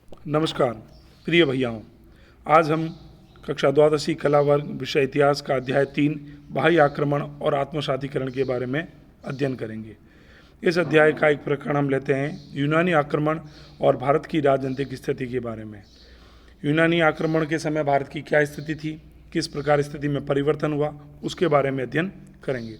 नमस्कार प्रिय भैयाओं। आज हम कक्षा द्वादशी कला वर्ग विषय इतिहास का अध्याय 3 बाह्य आक्रमण और आत्मसातीकरण के बारे में अध्ययन करेंगे। इस अध्याय का एक प्रकरण हम लेते हैं यूनानी आक्रमण और भारत की राजनीतिक स्थिति के बारे में। यूनानी आक्रमण के समय भारत की क्या स्थिति थी, किस प्रकार स्थिति में परिवर्तन हुआ, उसके बारे में अध्ययन करेंगे।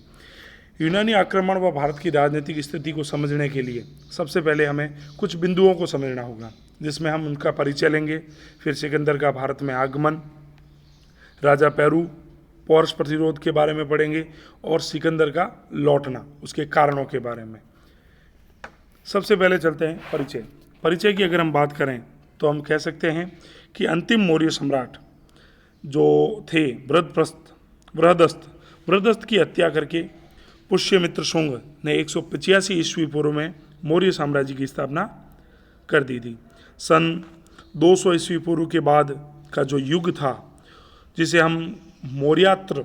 यूनानी आक्रमण व भारत की राजनीतिक स्थिति को समझने के लिए सबसे पहले हमें कुछ बिंदुओं को समझना होगा, जिसमें हम उनका परिचय लेंगे। फिर सिकंदर का भारत में आगमन, राजा पेरू, पोरस प्रतिरोध के बारे में पढ़ेंगे और सिकंदर का लौटना, उसके कारणों के बारे में। सबसे पहले चलते हैं परिचय की अगर हम बात करें तो हम कह सकते हैं कि अंतिम मौर्य सम्राट जो थे बृहदस्त की हत्या करके पुष्यमित्र शुंग ने 185 ईस्वी पूर्व में मौर्य साम्राज्य की स्थापना कर दी थी। सन 200 ईस्वी पूर्व के बाद का जो युग था, जिसे हम मौर्यात्र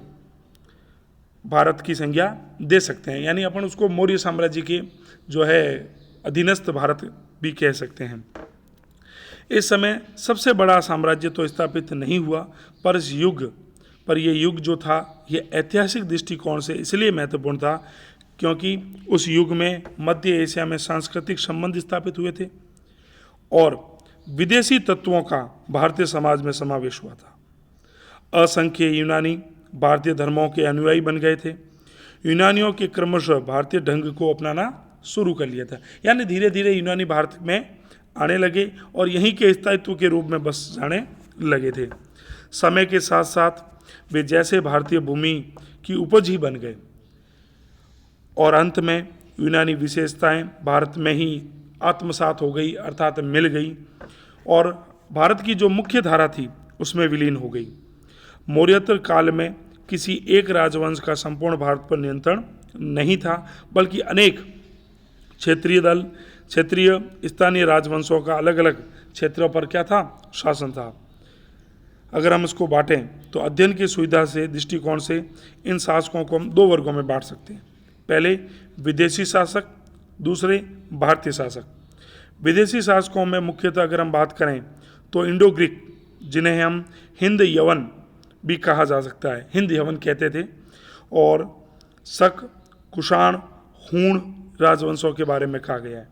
भारत की संज्ञा दे सकते हैं, यानी अपन उसको मौर्य साम्राज्य के जो है अधीनस्थ भारत भी कह सकते हैं। इस समय सबसे बड़ा साम्राज्य तो स्थापित नहीं हुआ, पर ये युग जो था ये ऐतिहासिक दृष्टिकोण से इसलिए महत्वपूर्ण था क्योंकि उस युग में मध्य एशिया में सांस्कृतिक संबंध स्थापित हुए थे और विदेशी तत्वों का भारतीय समाज में समावेश हुआ था। असंख्य यूनानी भारतीय धर्मों के अनुयायी बन गए थे। यूनानियों के क्रमशः भारतीय ढंग को अपनाना शुरू कर लिया था, यानी धीरे धीरे यूनानी भारत में आने लगे और यहीं के स्थायित्व के रूप में बस जाने लगे थे। समय के साथ साथ वे जैसे भारतीय भूमि की उपज ही बन गए और अंत में यूनानी विशेषताएं भारत में ही आत्मसात हो गई, अर्थात मिल गई और भारत की जो मुख्य धारा थी उसमें विलीन हो गई। मौर्योत्तर काल में किसी एक राजवंश का संपूर्ण भारत पर नियंत्रण नहीं था, बल्कि अनेक क्षेत्रीय स्थानीय राजवंशों का अलग अलग क्षेत्रों पर क्या था, शासन था। अगर हम इसको बांटें तो अध्ययन की सुविधा से दृष्टिकोण से इन शासकों को हम दो वर्गों में बांट सकते हैं। पहले विदेशी शासक, दूसरे भारतीय शासक। विदेशी शासकों में मुख्यतः अगर हम बात करें तो इंडो ग्रीक, जिन्हें हम हिंद यवन भी कहा जा सकता है, हिंद यवन कहते थे, और शक, कुषाण, हूण राजवंशों के बारे में कहा गया है।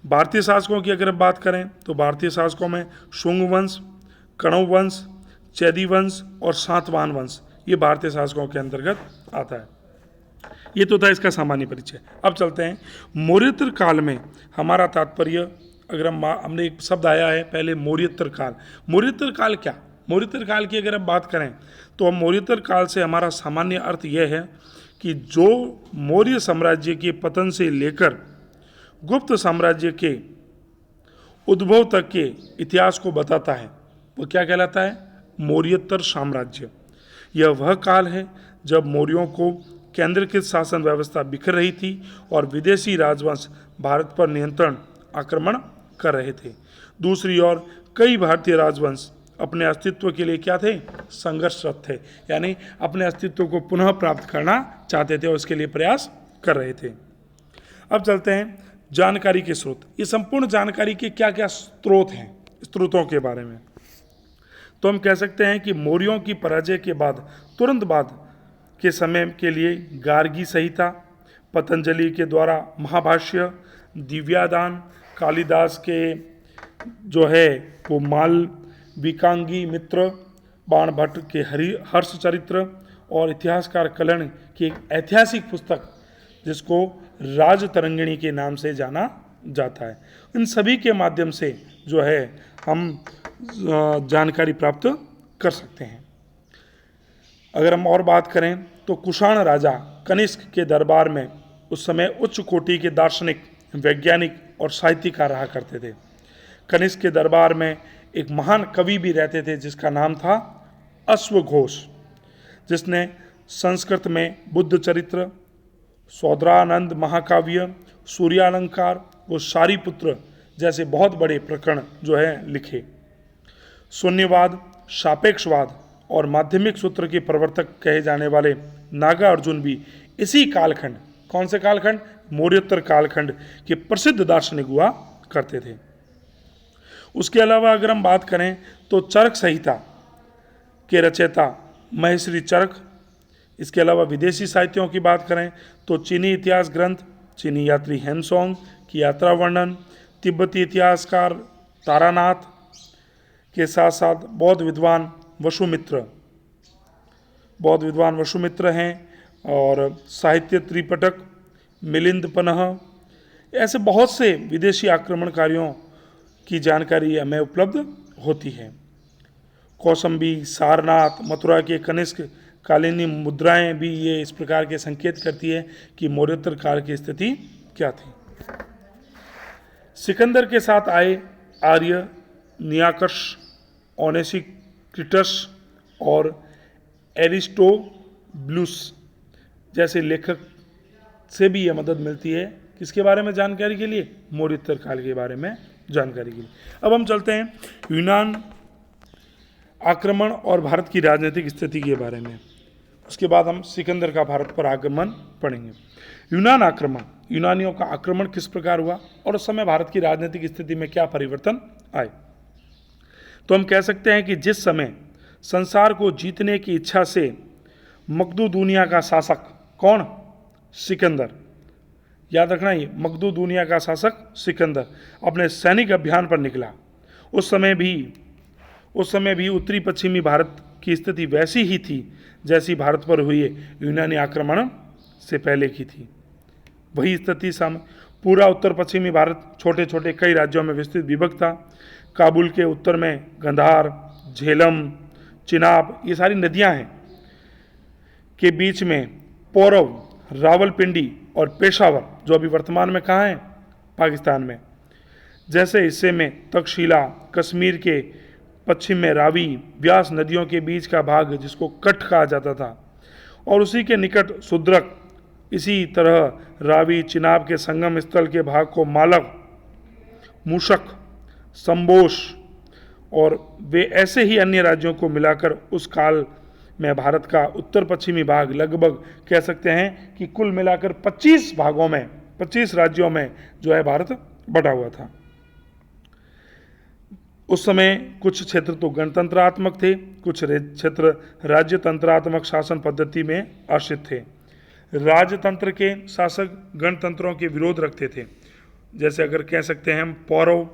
भारतीय शासकों की अगर हम बात करें तो भारतीय शासकों में शुंग वंश, कणव वंश, चैदी वंश और सातवाहन वंश ये भारतीय शासकों के अंतर्गत आता है। ये तो था इसका सामान्य परिचय। अब चलते हैं मौर्योत्तर काल में। हमारा तात्पर्य, अगर हमने एक शब्द आया है पहले मौर्योत्तर काल। मौर्योत्तर काल क्या? मौर्योत्तर काल की अगर हम बात करें तो हम मौर्योत्तर काल से हमारा सामान्य अर्थ यह है कि जो मौर्य साम्राज्य के पतन से लेकर गुप्त साम्राज्य के उद्भव तक के इतिहास को बताता है, वो क्या कहलाता है? मौर्योत्तर साम्राज्य। यह वह काल है जब मौर्यों को केंद्रीकृत शासन व्यवस्था बिखर रही थी और विदेशी राजवंश भारत पर नियंत्रण आक्रमण कर रहे थे। दूसरी ओर कई भारतीय राजवंश अपने अस्तित्व के लिए क्या थे? संघर्षरत थे, यानी अपने अस्तित्व को पुनः प्राप्त करना चाहते थे और उसके लिए प्रयास कर रहे थे। अब चलते हैं जानकारी के स्रोत। ये संपूर्ण जानकारी के क्या क्या स्रोत हैं, स्रोतों के बारे में। तो हम कह सकते हैं कि मौर्यों की पराजय के बाद तुरंत बाद के समय के लिए गार्गी संहिता, पतंजलि के द्वारा महाभाष्य, दिव्यादान, कालिदास के जो है वो मालविकांगी मित्र, बाणभट्ट के हर्ष चरित्र और इतिहासकार कलन की एक ऐतिहासिक पुस्तक जिसको राजतरंगिणी के नाम से जाना जाता है। इन सभी के माध्यम से जो है हम जानकारी प्राप्त कर सकते हैं। अगर हम और बात करें तो कुषाण राजा कनिष्क के दरबार में उस समय उच्च कोटि के दार्शनिक, वैज्ञानिक और साहित्यकार रहा करते थे। कनिष्क के दरबार में एक महान कवि भी रहते थे जिसका नाम था अश्वघोष, जिसने संस्कृत में बुद्ध चरित्र, सौद्रानंद महाकाव्य, सूर्यालंकार व शारीपुत्र जैसे बहुत बड़े प्रकरण जो है लिखे। शून्यवाद, सापेक्षवाद और माध्यमिक सूत्र के प्रवर्तक कहे जाने वाले नागार्जुन भी इसी कालखंड, कौन से कालखंड? मौर्योत्तर कालखंड के प्रसिद्ध दार्शनिक हुआ करते थे। उसके अलावा अगर हम बात करें तो चरक संहिता के रचयिता महेश्वरी चरक, इसके अलावा विदेशी साहित्यों की बात करें तो चीनी इतिहास ग्रंथ चीनी यात्री हेनसोंग की यात्रा वर्णन, तिब्बती इतिहासकार तारानाथ के साथ साथ बौद्ध विद्वान वसुमित्र हैं, और साहित्य त्रिपिटक मिलिंद पन्ह, ऐसे बहुत से विदेशी आक्रमणकारियों की जानकारी हमें उपलब्ध होती है। कौसंबी, सारनाथ, मथुरा के कनिष्क कालीन मुद्राएं भी ये इस प्रकार के संकेत करती है कि मौर्योत्तर काल की स्थिति क्या थी। सिकंदर के साथ आए आर्य नियाकश, ओनेसिक्रिटस और एरिस्टोबुलस जैसे लेखक से भी यह मदद मिलती है किसके बारे में जानकारी के लिए, मौर्योत्तर काल के बारे में जानकारी के लिए। अब हम चलते हैं यूनान आक्रमण और भारत की राजनीतिक स्थिति के बारे में, उसके बाद हम सिकंदर का भारत पर आक्रमण पढ़ेंगे। यूनान आक्रमण, यूनानियों का आक्रमण किस प्रकार हुआ और उस समय भारत की राजनीतिक स्थिति में क्या परिवर्तन आए। तो हम कह सकते हैं कि जिस समय संसार को जीतने की इच्छा से मकदूनिया का शासक, कौन, सिकंदर, याद रखना ये मकदूनिया का शासक सिकंदर अपने सैनिक अभियान पर निकला, उस समय भी उत्तरी पश्चिमी भारत की स्थिति वैसी ही थी जैसी भारत पर हुई यूनानी आक्रमण से पहले की थी। वही स्थिति पूरा उत्तर पश्चिमी भारत छोटे छोटे कई राज्यों में विभक्त था। काबुल के उत्तर में गंधार, झेलम, चिनाब, ये सारी नदियां हैं, के बीच में पौरव, रावलपिंडी और पेशावर, जो अभी वर्तमान में कहाँ है, पाकिस्तान में, जैसे हिस्से में तक्षशिला, कश्मीर के पश्चिम में रावी, व्यास नदियों के बीच का भाग जिसको कठ कहा जाता था, और उसी के निकट सुद्रक, इसी तरह रावी चिनाब के संगम स्थल के भाग को मालव, मूषक, संबोश और वे ऐसे ही अन्य राज्यों को मिलाकर उस काल में भारत का उत्तर पश्चिमी भाग लगभग कह सकते हैं कि कुल मिलाकर 25 भागों में, 25 राज्यों में जो है भारत बटा हुआ था। उस समय कुछ क्षेत्र तो गणतंत्रात्मक थे, कुछ क्षेत्र राज्यतंत्रात्मक शासन पद्धति में आश्रित थे। राजतंत्र के शासक गणतंत्रों के विरोध रखते थे, जैसे अगर कह सकते हैं हम पौरव,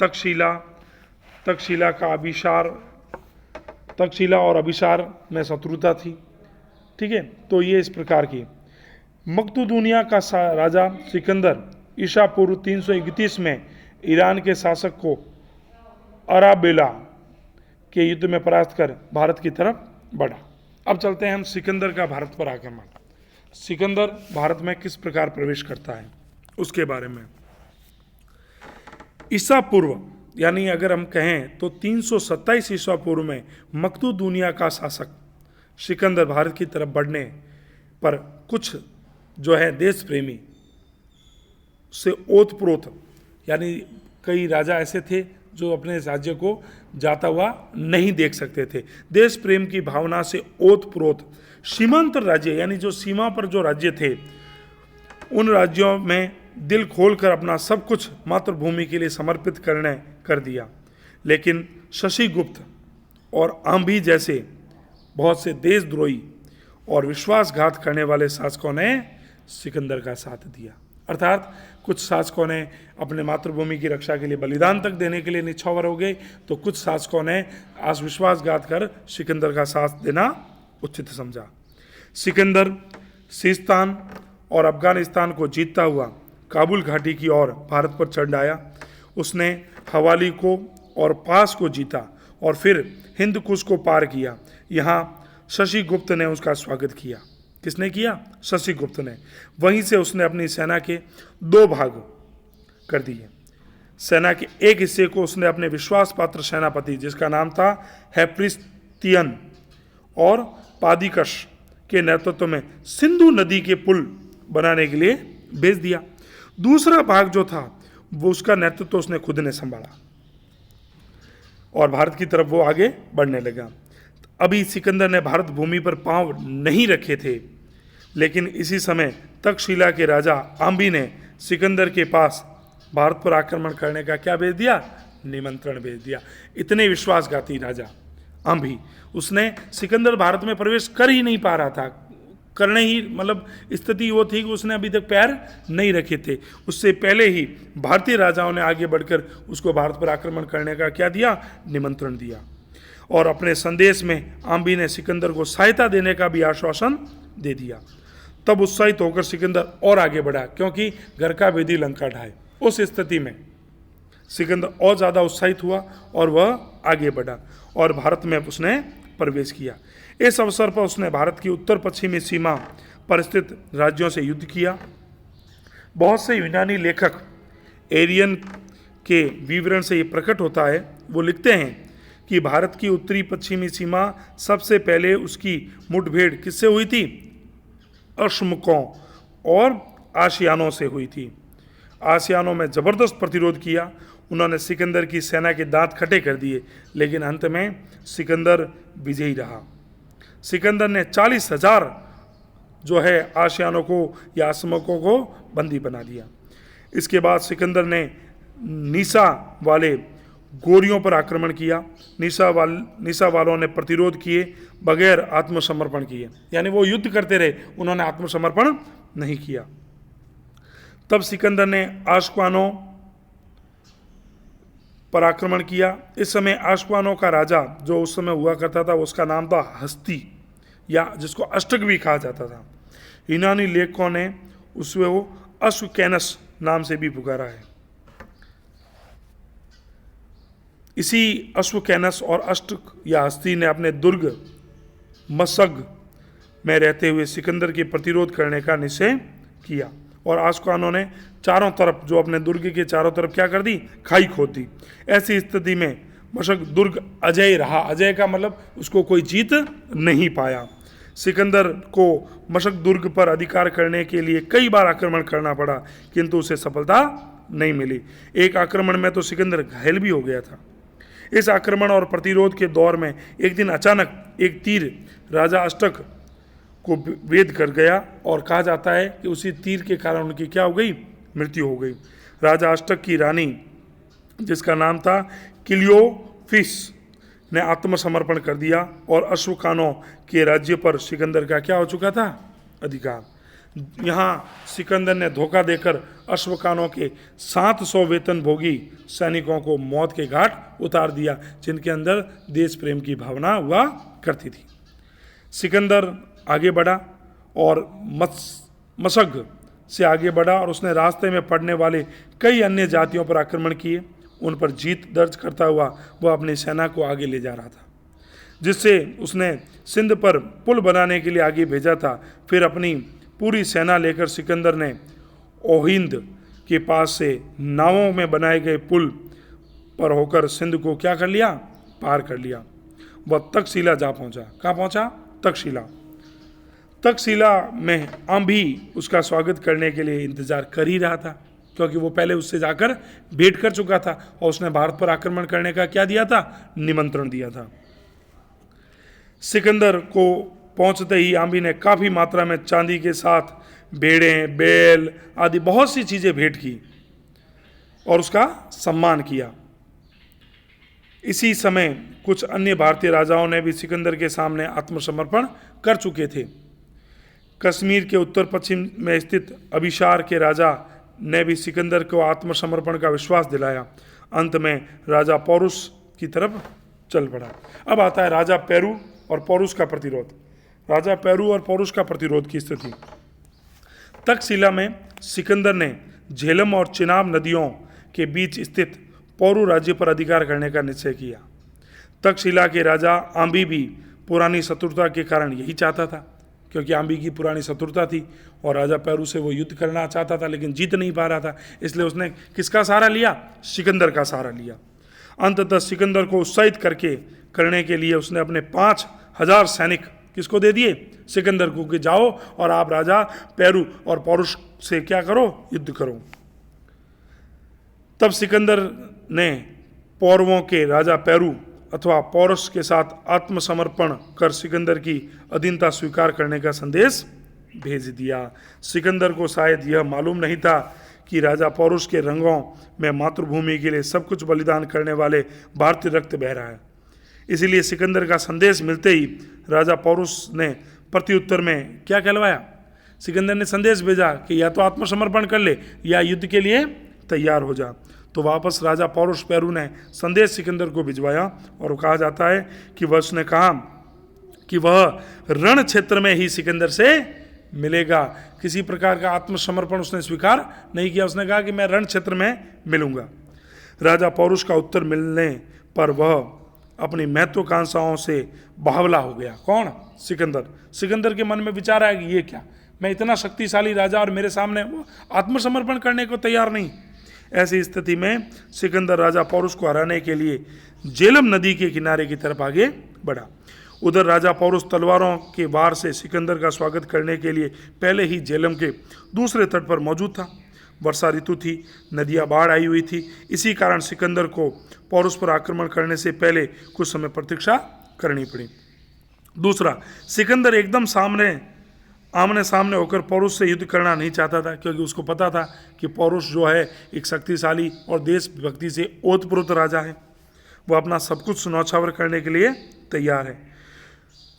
तक्षशिला का अभिसार, तक्षशिला और अभिसार में शत्रुता थी, ठीक है। तो ये इस प्रकार की। मकदूनिया का राजा सिकंदर ईसा पूर्व 331 में ईरान के शासक को अराबेला के युद्ध में परास्त कर भारत की तरफ बढ़ा। अब चलते हैं हम सिकंदर का भारत पर आक्रमण। सिकंदर भारत में किस प्रकार प्रवेश करता है उसके बारे में। ईसा पूर्व यानी अगर हम कहें तो 327 ईसा पूर्व में मकदूनिया का शासक सिकंदर भारत की तरफ बढ़ने पर कुछ जो है देश प्रेमी से ओतप्रोत, यानी कई राजा ऐसे थे जो अपने राज्य को जाता हुआ नहीं देख सकते थे, देश प्रेम की भावना से ओतप्रोत सीमांतर राज्य यानी जो सीमा पर जो राज्य थे उन राज्यों में दिल खोलकर अपना सब कुछ मातृभूमि के लिए समर्पित कर दिया। लेकिन शशिगुप्त और आंभी जैसे बहुत से देशद्रोही और विश्वासघात करने वाले शासकों ने सिकंदर का साथ दिया। अर्थात कुछ शासकों ने अपने मातृभूमि की रक्षा के लिए बलिदान तक देने के लिए निछावर हो गए, तो कुछ शासकों ने आज विश्वासघात कर सिकंदर का साथ देना उचित समझा। सिकंदर सिस्तान और अफगानिस्तान को जीतता हुआ काबुल घाटी की ओर भारत पर चढ़ आया। उसने हवाली को और पास को जीता और फिर हिंद कुश को पार किया। यहाँ शशिगुप्त ने उसका स्वागत किया। किसने किया? शशिगुप्त ने। वहीं से उसने अपनी सेना के 2 भाग कर दिए। सेना के एक हिस्से को उसने अपने विश्वास पात्र सेनापति जिसका नाम था हेप्रिस्तियन और पादिकश के नेतृत्व में सिंधु नदी के पुल बनाने के लिए भेज दिया। दूसरा भाग जो था वो उसका नेतृत्व उसने खुद ने संभाला और भारत की तरफ वो आगे बढ़ने लगा। अभी सिकंदर ने भारत भूमि पर पांव नहीं रखे थे, लेकिन इसी समय तक्षशिला के राजा आंबी ने सिकंदर के पास भारत पर आक्रमण करने का क्या भेज दिया? निमंत्रण भेज दिया। इतने विश्वासघाती राजा आम्भी, उसने सिकंदर भारत में प्रवेश कर ही नहीं पा रहा था, करने ही मतलब स्थिति वो थी कि उसने अभी तक पैर नहीं रखे थे। उससे पहले ही भारतीय राजाओं ने आगे बढ़कर उसको भारत पर आक्रमण करने का क्या दिया, निमंत्रण दिया। और अपने संदेश में आम्भी ने सिकंदर को सहायता देने का भी आश्वासन दे दिया। तब उत्साहित होकर सिकंदर और आगे बढ़ा, क्योंकि घर का भेदी लंका ढाए। उस स्थिति में सिकंदर और ज़्यादा उत्साहित हुआ और वह आगे बढ़ा और भारत में उसने प्रवेश किया। इस अवसर पर उसने भारत की उत्तर पश्चिमी सीमा पर स्थित राज्यों से युद्ध किया। बहुत से यूनानी लेखक एरियन के विवरण से ये प्रकट होता है, वो लिखते हैं कि भारत की उत्तरी पश्चिमी सीमा सबसे पहले उसकी मुठभेड़ किससे हुई थी, अश्मकों और आशियानों से हुई थी। आशियानों में जबरदस्त प्रतिरोध किया, उन्होंने सिकंदर की सेना के दांत खटे कर दिए, लेकिन अंत में सिकंदर विजयी रहा। सिकंदर ने 40,000 जो है आशियानों को या आसमकों को बंदी बना दिया। इसके बाद सिकंदर ने नीसा वाले गोरियों पर आक्रमण किया। नीसा वालों ने प्रतिरोध किए बगैर आत्मसमर्पण किए, यानी वो युद्ध करते रहे, उन्होंने आत्मसमर्पण नहीं किया। तब सिकंदर ने आशक्वानों पर आक्रमण किया। इस समय आशक्वानों का राजा जो उस समय हुआ करता था, उसका नाम था हस्ती, या जिसको अष्टक भी कहा जाता था। यूनानी लेखकों ने उसमें वो अश्वकैनस नाम से भी पुकारा है। इसी अश्वकैनस और अष्टक या हस्ती ने अपने दुर्ग मसग में रहते हुए सिकंदर के प्रतिरोध करने का निश्चय किया और आशक्वानों ने चारों तरफ, जो अपने दुर्ग के चारों तरफ क्या कर दी, खाई खोद दी। ऐसी स्थिति में मशक दुर्ग अजय रहा। अजय का मतलब उसको कोई जीत नहीं पाया। सिकंदर को मशक दुर्ग पर अधिकार करने के लिए कई बार आक्रमण करना पड़ा, किंतु उसे सफलता नहीं मिली। एक आक्रमण में तो सिकंदर घायल भी हो गया था। इस आक्रमण और प्रतिरोध के दौर में एक दिन अचानक एक तीर राजा अष्टक को वेद कर गया और कहा जाता है कि उसी तीर के कारण उनकी क्या हो गई, मृत्यु हो गई। राजा अष्टक की रानी, जिसका नाम था क्लियोफिस, ने आत्मसमर्पण कर दिया और अश्वकानों के राज्य पर सिकंदर का क्या हो चुका था, अधिकार। यहाँ सिकंदर ने धोखा देकर अश्वकानों के 700 वेतन भोगी सैनिकों को मौत के घाट उतार दिया, जिनके अंदर देश प्रेम की भावना हुआ करती थी। सिकंदर आगे बढ़ा और मसग से आगे बढ़ा और उसने रास्ते में पड़ने वाले कई अन्य जातियों पर आक्रमण किए। उन पर जीत दर्ज करता हुआ वह अपनी सेना को आगे ले जा रहा था, जिससे उसने सिंध पर पुल बनाने के लिए आगे भेजा था। फिर अपनी पूरी सेना लेकर सिकंदर ने ओहिंद के पास से नावों में बनाए गए पुल पर होकर सिंध को क्या कर लिया, पार कर लिया। वह तक्षशिला जा पहुंचा। कहाँ पहुंचा, तक्षशिला। तक्षशिला में आम्भी उसका स्वागत करने के लिए इंतजार कर ही रहा था, क्योंकि वो पहले उससे जाकर भेंट कर चुका था और उसने भारत पर आक्रमण करने का क्या दिया था, निमंत्रण दिया था। सिकंदर को पहुंचते ही आम्भी ने काफ़ी मात्रा में चांदी के साथ भेड़ें, बैल आदि बहुत सी चीज़ें भेंट की और उसका सम्मान किया। इसी समय कुछ अन्य भारतीय राजाओं ने भी सिकंदर के सामने आत्मसमर्पण कर चुके थे। कश्मीर के उत्तर पश्चिम में स्थित अभिशार के राजा ने भी सिकंदर को आत्मसमर्पण का विश्वास दिलाया। अंत में राजा पौरुष की तरफ चल पड़ा। अब आता है राजा पेरू और पौरुष का प्रतिरोध। राजा पेरू और पौरुष का प्रतिरोध की स्थिति। तक्षशिला में सिकंदर ने झेलम और चिनाब नदियों के बीच स्थित पौरु राज्य पर अधिकार करने का निश्चय किया। तक्षशिला के राजा आम्भी भी पुरानी शत्रुता के कारण यही चाहता था, क्योंकि आम्भी की पुरानी शत्रुता थी और राजा पेरू से वो युद्ध करना चाहता था, लेकिन जीत नहीं पा रहा था। इसलिए उसने किसका सहारा लिया, सिकंदर का सहारा लिया। अंततः सिकंदर को उत्साहित करने के लिए उसने अपने 5,000 सैनिक किसको दे दिए, सिकंदर को, कि जाओ और आप राजा पेरू और पौरुष से क्या करो, युद्ध करो। तब सिकंदर ने पौरवों के राजा पेरू अथवा पौरुष के साथ आत्मसमर्पण कर सिकंदर की अधीनता स्वीकार करने का संदेश भेज दिया। सिकंदर को शायद यह मालूम नहीं था कि राजा पौरुष के रंगों में मातृभूमि के लिए सब कुछ बलिदान करने वाले भारतीय रक्त बह रहा है। इसीलिए सिकंदर का संदेश मिलते ही राजा पौरुष ने प्रत्युत्तर में क्या कहलवाया? सिकंदर ने संदेश भेजा कि या तो आत्मसमर्पण कर ले या युद्ध के लिए तैयार हो जा। तो वापस राजा पौरुष पेरू ने संदेश सिकंदर को भिजवाया और कहा जाता है कि वह उसने कहा कि वह रण क्षेत्र में ही सिकंदर से मिलेगा। किसी प्रकार का आत्मसमर्पण उसने स्वीकार नहीं किया। उसने कहा कि मैं रण क्षेत्र में मिलूंगा। राजा पौरुष का उत्तर मिलने पर वह अपनी महत्वाकांक्षाओं से बावला हो गया। कौन? सिकंदर। सिकंदर के मन में विचार आया कि ये क्या, मैं इतना शक्तिशाली राजा और मेरे सामने वो आत्मसमर्पण करने को तैयार नहीं। ऐसी स्थिति में सिकंदर राजा पौरुष को हराने के लिए झेलम नदी के किनारे की तरफ आगे बढ़ा। उधर राजा पौरुष तलवारों के वार से सिकंदर का स्वागत करने के लिए पहले ही झेलम के दूसरे तट पर मौजूद था। वर्षा ऋतु थी, नदियां बाढ़ आई हुई थी। इसी कारण सिकंदर को पौरुष पर आक्रमण करने से पहले कुछ समय प्रतीक्षा करनी पड़ी। दूसरा, सिकंदर एकदम आमने सामने होकर पौरुष से युद्ध करना नहीं चाहता था, क्योंकि उसको पता था कि पौरुष जो है एक शक्तिशाली और देशभक्ति से ओतप्रोत राजा है। वह अपना सब कुछ न्यौछावर करने के लिए तैयार है।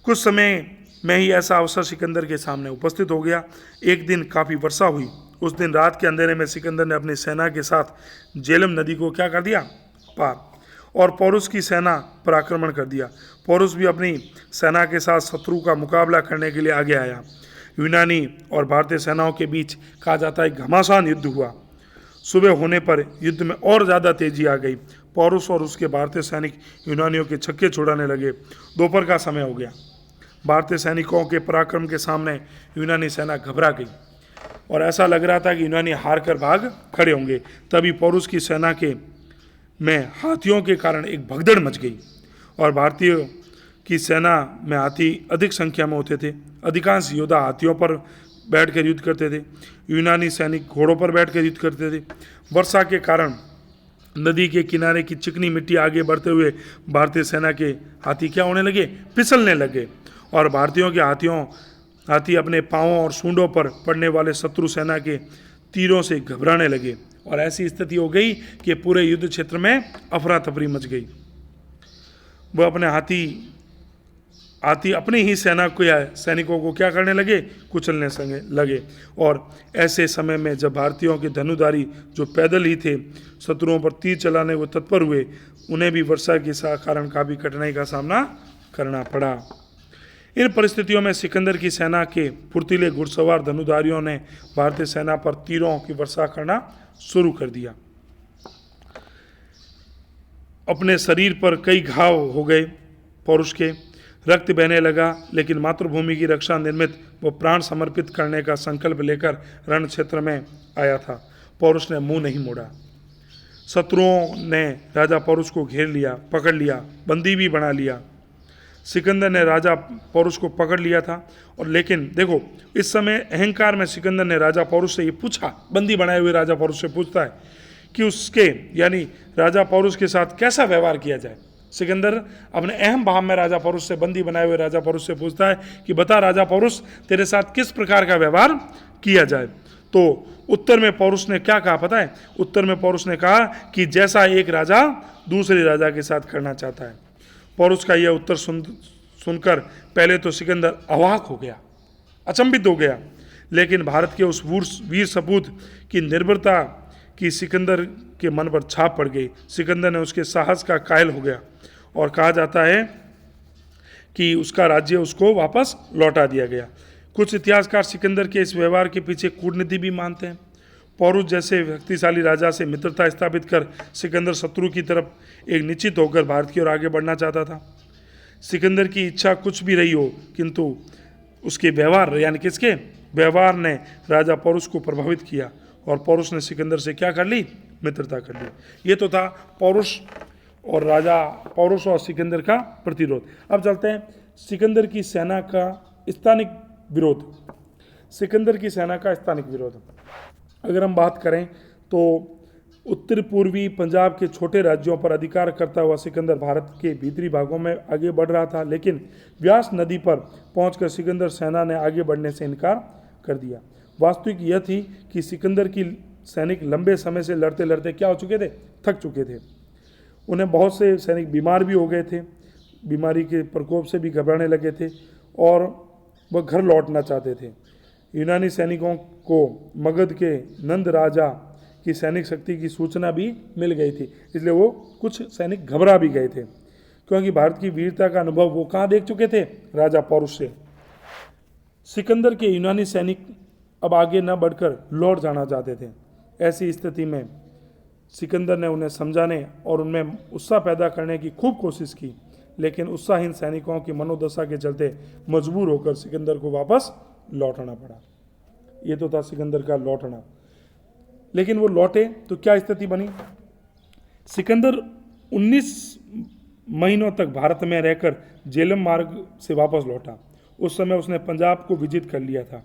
कुछ समय में ही ऐसा अवसर सिकंदर के सामने उपस्थित हो गया। एक दिन काफ़ी वर्षा हुई। उस दिन रात के अंधेरे में सिकंदर ने अपनी सेना के साथ झेलम नदी को क्या कर दिया? पार, और पौरुष की सेना पर आक्रमण कर दिया। पौरुष भी अपनी सेना के साथ शत्रु का मुकाबला करने के लिए आगे आया। यूनानी और भारतीय सेनाओं के बीच कहा जाता है घमासान युद्ध हुआ। सुबह होने पर युद्ध में और ज़्यादा तेजी आ गई। पौरुष और उसके भारतीय सैनिक यूनानियों के छक्के छुड़ाने लगे। दोपहर का समय हो गया। भारतीय सैनिकों के पराक्रम के सामने यूनानी सेना घबरा गई और ऐसा लग रहा था कि यूनानी हार कर भाग खड़े होंगे। तभी पौरुष की सेना के में हाथियों के कारण एक भगदड़ मच गई और भारतीयों की सेना में हाथी अधिक संख्या में होते थे। अधिकांश योद्धा हाथियों पर बैठकर युद्ध करते थे। यूनानी सैनिक घोड़ों पर बैठकर युद्ध करते थे। वर्षा के कारण नदी के किनारे की चिकनी मिट्टी आगे बढ़ते हुए भारतीय सेना के हाथी क्या होने लगे? फिसलने लगे और भारतीयों के हाथी अपने पांवों और सूंडों पर पड़ने वाले शत्रु सेना के तीरों से घबराने लगे और ऐसी स्थिति हो गई कि पूरे युद्ध क्षेत्र में अफरा तफरी मच गई। वह अपने हाथी अपनी ही सेना को या सैनिकों को क्या करने लगे? कुचलने लगे। और ऐसे समय में जब भारतीयों के धनुधारी जो पैदल ही थे शत्रुओं पर तीर चलाने को तत्पर हुए, उन्हें भी वर्षा के कारण काफ़ी कठिनाई का सामना करना पड़ा। इन परिस्थितियों में सिकंदर की सेना के फुर्तीले घुड़सवार धनुधारियों ने भारतीय सेना पर तीरों की वर्षा करना शुरू कर दिया। अपने शरीर पर कई घाव हो गए। पौरुष के रक्त बहने लगा, लेकिन मातृभूमि की रक्षा निमित्त वो प्राण समर्पित करने का संकल्प लेकर रण क्षेत्र में आया था। पौरुष ने मुंह नहीं मोड़ा। शत्रुओं ने राजा पौरुष को घेर लिया, पकड़ लिया, बंदी भी बना लिया। सिकंदर ने राजा पौरुष को पकड़ लिया था और लेकिन देखो, इस समय अहंकार में सिकंदर ने राजा पौरुष से ये पूछा, बंदी बनाए हुए राजा पौरुष से पूछता है कि उसके यानी राजा पौरुष के साथ कैसा व्यवहार किया जाए। सिकंदर अपने अहम भाव में राजा पौरुष से, बंदी बनाए हुए राजा पौरुष से पूछता है कि बता राजा पौरुष, तेरे साथ किस प्रकार का व्यवहार किया जाए। तो उत्तर में पौरुष ने क्या कहा पता है? उत्तर में पौरुष ने कहा कि जैसा एक राजा दूसरे राजा के साथ करना चाहता है। पौरुष का यह उत्तर सुनकर पहले तो सिकंदर अवाक हो गया, अचंभित हो गया, लेकिन भारत के उस वीर सपूत की निर्भरता की सिकंदर के मन पर छाप पड़ गई। सिकंदर ने उसके साहस का कायल हो गया और कहा जाता है कि उसका राज्य उसको वापस लौटा दिया गया। कुछ इतिहासकार सिकंदर के इस व्यवहार के पीछे कूटनीति भी मानते हैं। पौरुष जैसे शक्तिशाली राजा से मित्रता स्थापित कर सिकंदर शत्रु की तरफ एक निश्चित होकर भारत की ओर आगे बढ़ना चाहता था। सिकंदर की इच्छा कुछ भी रही हो, किंतु उसके व्यवहार यानी किसके व्यवहार ने राजा पौरुष को प्रभावित किया और पौरुष ने सिकंदर से क्या कर ली? मित्रता कर ली। ये तो था पौरुष और सिकंदर का प्रतिरोध। अब चलते हैं सिकंदर की सेना का स्थानिक विरोध। सिकंदर की सेना का स्थानिक विरोध अगर हम बात करें तो उत्तर पूर्वी पंजाब के छोटे राज्यों पर अधिकार करता हुआ सिकंदर भारत के भीतरी भागों में आगे बढ़ रहा था, लेकिन व्यास नदी पर पहुंचकर सिकंदर सेना ने आगे बढ़ने से इनकार कर दिया। वास्तविक यह थी कि सिकंदर की सैनिक लंबे समय से लड़ते लड़ते क्या हो चुके थे, थक चुके थे। उन्हें बहुत से सैनिक बीमार भी हो गए थे, बीमारी के प्रकोप से भी घबराने लगे थे और वह घर लौटना चाहते थे। यूनानी सैनिकों को मगध के नंद राजा की सैनिक शक्ति की सूचना भी मिल गई थी, इसलिए वो कुछ सैनिक घबरा भी गए थे, क्योंकि भारत की वीरता का अनुभव वो कहाँ देख चुके थे, राजा पौरुष से। सिकंदर के यूनानी सैनिक अब आगे न बढ़कर लौट जाना चाहते थे। ऐसी स्थिति में सिकंदर ने उन्हें समझाने और उनमें उत्साह पैदा करने की खूब कोशिश की, लेकिन उत्साहहीन सैनिकों की मनोदशा के चलते मजबूर होकर सिकंदर को वापस लौटना पड़ा। ये तो था सिकंदर का लौटना। लेकिन वो लौटे तो क्या स्थिति बनी। सिकंदर 19 महीनों तक भारत में रहकर झेलम मार्ग से वापस लौटा। उस समय उसने पंजाब को विजित कर लिया था।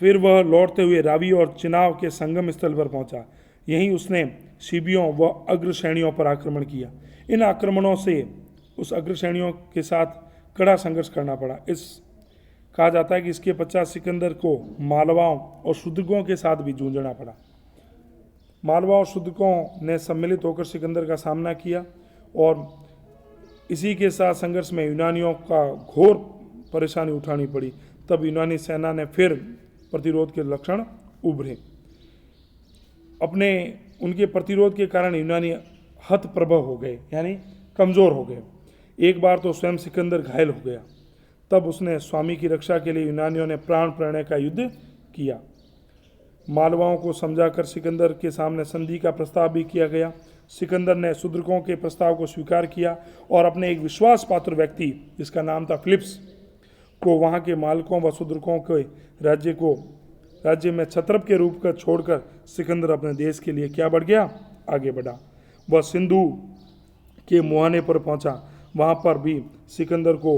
फिर वह लौटते हुए रावी और चिनाव के संगम स्थल पर पहुंचा। यहीं उसने शिबियों व अग्रश्रेणियों पर आक्रमण किया। इन आक्रमणों से उस अग्रश्रेणियों के साथ कड़ा संघर्ष करना पड़ा। कहा जाता है कि इसके पश्चात सिकंदर को मालवाओं और शूद्रकों के साथ भी जूझना पड़ा। मालवा और शूद्रकों ने सम्मिलित होकर सिकंदर का सामना किया और इसी के साथ संघर्ष में यूनानियों का घोर परेशानी उठानी पड़ी। तब यूनानी सेना ने फिर प्रतिरोध के लक्षण उभरे। उनके प्रतिरोध के कारण यूनानी हतप्रभव हो गए, यानी कमज़ोर हो गए। एक बार तो स्वयं सिकंदर घायल हो गया। तब उसने स्वामी की रक्षा के लिए यूनानियों ने प्राण प्रणय का युद्ध किया। मालवाओं को समझाकर सिकंदर के सामने संधि का प्रस्ताव भी किया गया। सिकंदर ने शूद्रकों के प्रस्ताव को स्वीकार किया और अपने एक विश्वास पात्र व्यक्ति, जिसका नाम था फिलिप्स, को वहाँ के मालकों व शूद्रकों के राज्य में छत्रप के रूप का छोड़कर सिकंदर अपने देश के लिए क्या बढ़ गया, आगे बढ़ा। वह सिंधु के मुहाने पर पहुंचा। वहाँ पर भी सिकंदर को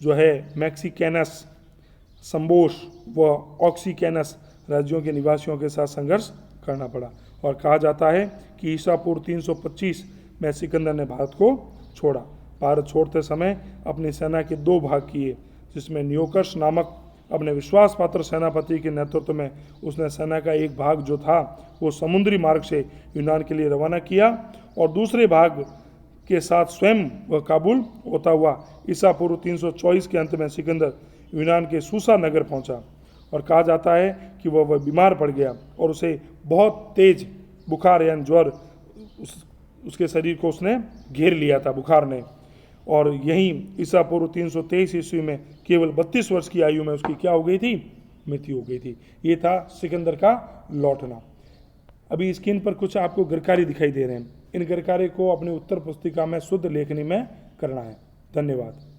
जो है मैक्सिकैनस, संबोश व ऑक्सीकैनस राज्यों के निवासियों के साथ संघर्ष करना पड़ा। और कहा जाता है कि ईसा पूर्व 325 में सिकंदर ने भारत को छोड़ा। भारत छोड़ते समय अपनी सेना के 2 भाग किए, जिसमें न्योकस नामक अपने विश्वास पात्र सेनापति के नेतृत्व में उसने सेना का एक भाग जो था वो समुद्री मार्ग से यूनान के लिए रवाना किया और दूसरे भाग के साथ स्वयं वह काबुल होता हुआ ईसा पूर्व 324 के अंत में सिकंदर यूनान के सूसा नगर पहुंचा। और कहा जाता है कि वह बीमार पड़ गया और उसे बहुत तेज बुखार यानी ज्वर उसके शरीर को उसने घेर लिया था बुखार ने। और यहीं ईसा पूर्व 323 ईस्वी में केवल 32 वर्ष की आयु में उसकी क्या हो गई थी, मृत्यु हो गई थी। ये था सिकंदर का लौटना। अभी स्क्रीन पर कुछ आपको गरकारी दिखाई दे रहे हैं। इन गरकारे को अपनी उत्तर पुस्तिका में शुद्ध लेखनी में करना है। धन्यवाद।